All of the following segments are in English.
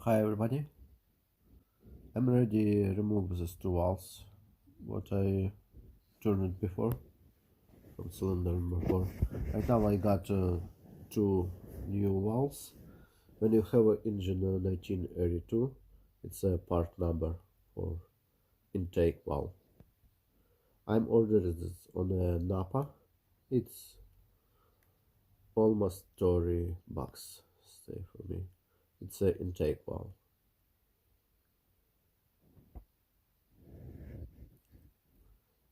Hi everybody, I'm ready to remove these two valves, what I turned before from cylinder number 4. Right now I got two new valves. When you have an engine 1982, it's a part number for intake valve. I'm ordered this on a Napa. It's almost $30 stay for me. It's an intake valve.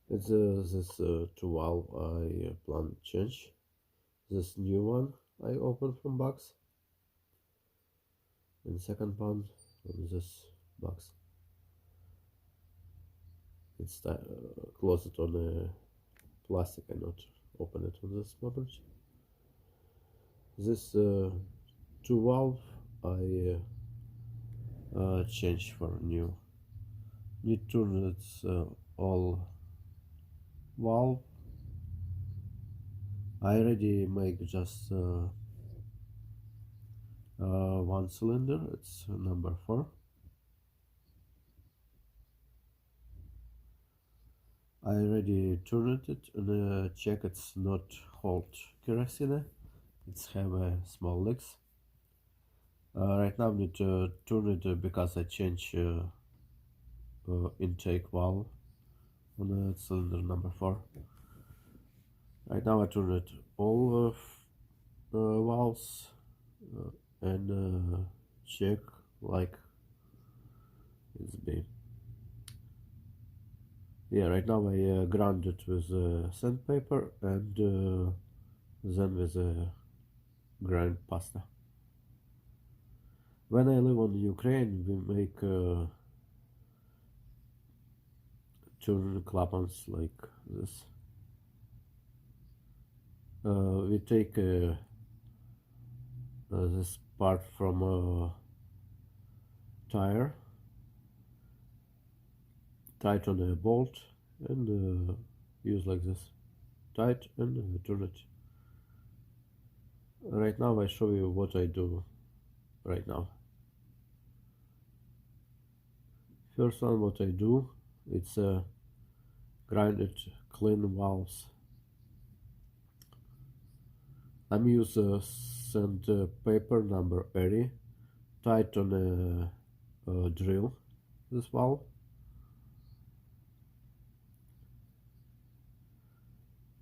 It's this two valve I plan to change. This new one I opened from box, and second one from this box. It's closed on a plastic. I not open it on this moment. This two valve I change for new. Need to turn its all valve. I already make just one cylinder. It's number 4. I already turned it and check it's not hold kerosene. It's have small leaks. Right now I need to turn it because I change intake valve on cylinder number 4. Right now I turn it all valves and check like it's been. Yeah, right now I ground it with sandpaper and then with grind pasta. When I live on Ukraine, we make turn clappers like this. We take this part from a tire, tight on a bolt, and use like this, tight and turn it. Right now I show you what I do right now. First one what I do, it's grind it clean valves. I'm use sandpaper number 80, tight on a drill this valve.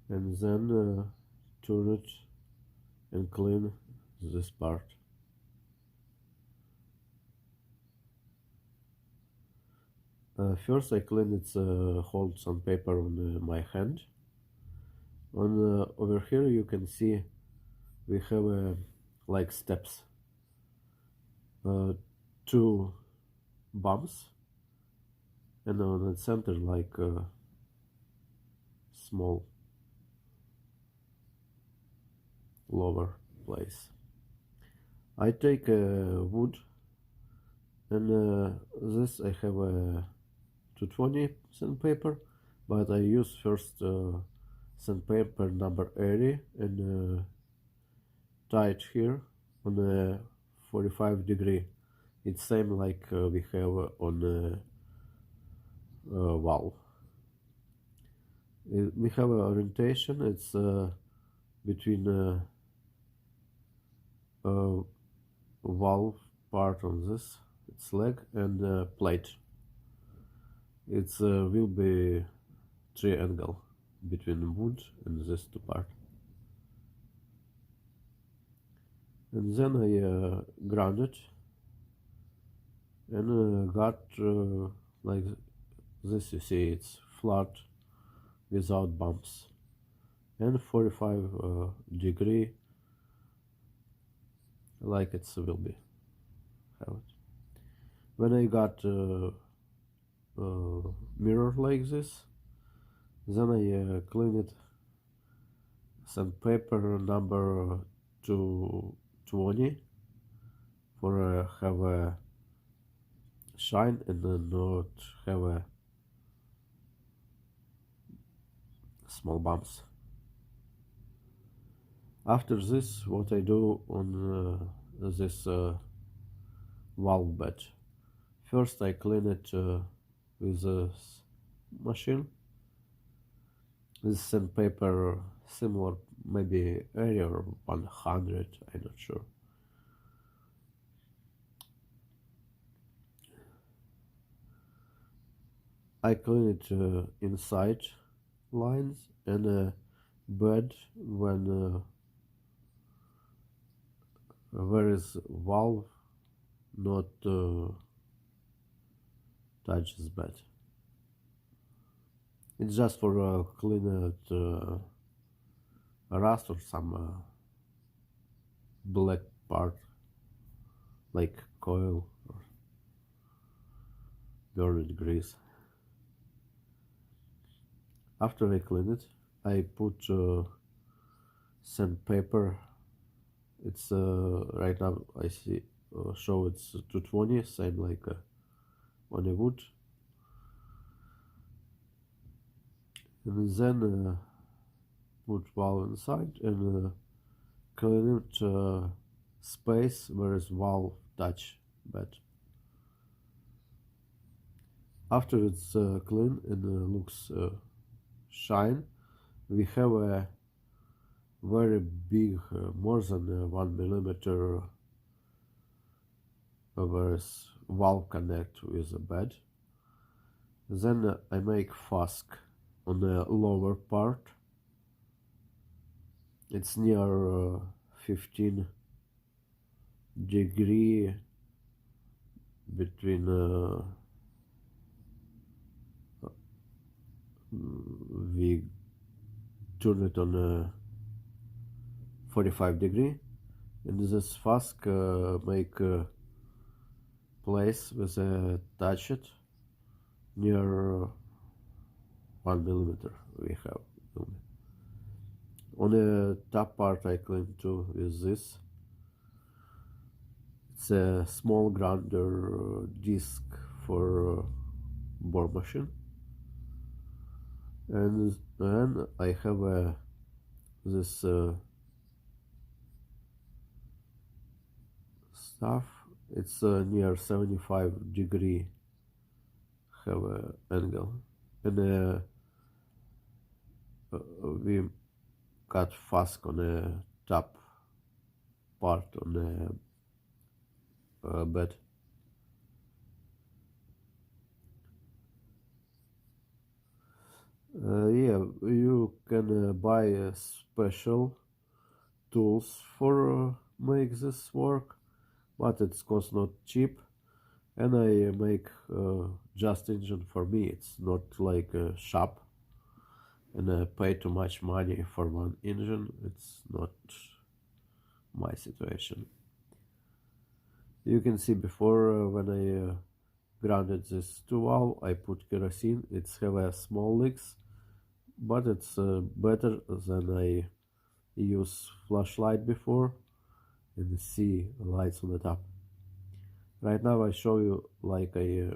And then turn it and clean this part. First I clean it, hold some paper on my hand. On over here you can see we have like steps, 2 bumps, and on the center like small lower place. I take wood, and this I have a 220 sandpaper, but I use first sandpaper number 80 and tie it here on a 45 degree. It's same like we have on the valve. We have an orientation. It's between valve part on this, its leg, and plate. It's will be triangle between wood and this two part. And then I ground it and got like this. You see it's flat without bumps and 45 degree like it will be have it. When I got mirror like this, then I clean it sandpaper number 220 for have a shine and not have a small bumps. After this, what I do on this valve bed. First I clean it with a machine. This sandpaper similar, maybe area 100, I'm not sure. I clean it inside lines and bed when there is valve not touches bed. It's just for clean it rust or some black part like coil or burned grease. After I clean it, I put sandpaper. It's right now I see show it's 220, same like on a wood. And then put valve inside and clean it space where is valve touch bed. After it's clean and looks shine, we have a very big, more than 1 millimeter where is valve connect with the bed. Then I make fask on the lower part. It's near 15 degree between we turn it on 45 degree, and this fask make place with a touch it near 1 millimeter we have. On the top part I clean too with this. It's a small grinder disc for bore machine, and then I have this stuff. It's near 75 degree have a angle, and we cut fask on the top part on the bed. Yeah, you can buy special tools for make this work, but it's cost not cheap, and I make just engine for me. It's not like a shop, and I pay too much money for one engine. It's not my situation. You can see before when I grounded this two valve, I put kerosene. It's have a small leaks, but it's better than I use flashlight before and see lights on the top. Right now I show you like I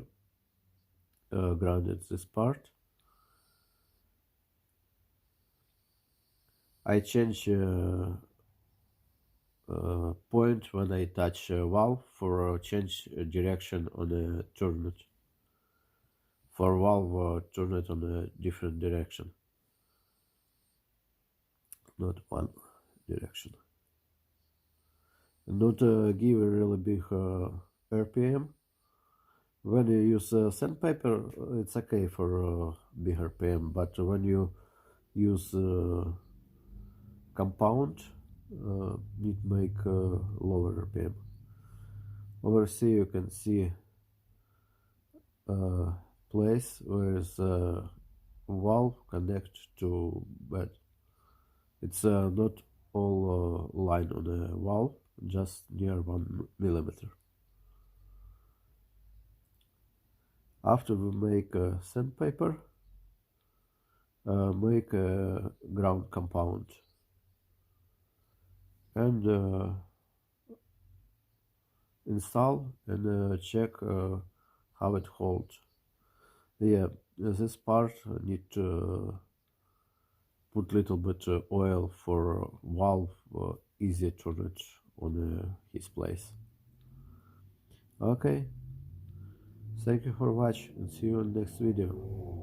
grounded this part. I change point when I touch valve for change direction on a turn it. For valve turn it on a different direction, not one direction. Not give a really big RPM. When you use sandpaper, it's okay for big RPM, but when you use compound, need make lower RPM. Over here you can see place where is valve connect to bed. It's not all line on the valve, just near 1 millimeter. After we make sandpaper, make a ground compound and install and check how it holds. Yeah, this part need to put little bit oil for valve easy to reach on his place. Okay, thank you for watching and see you in next video.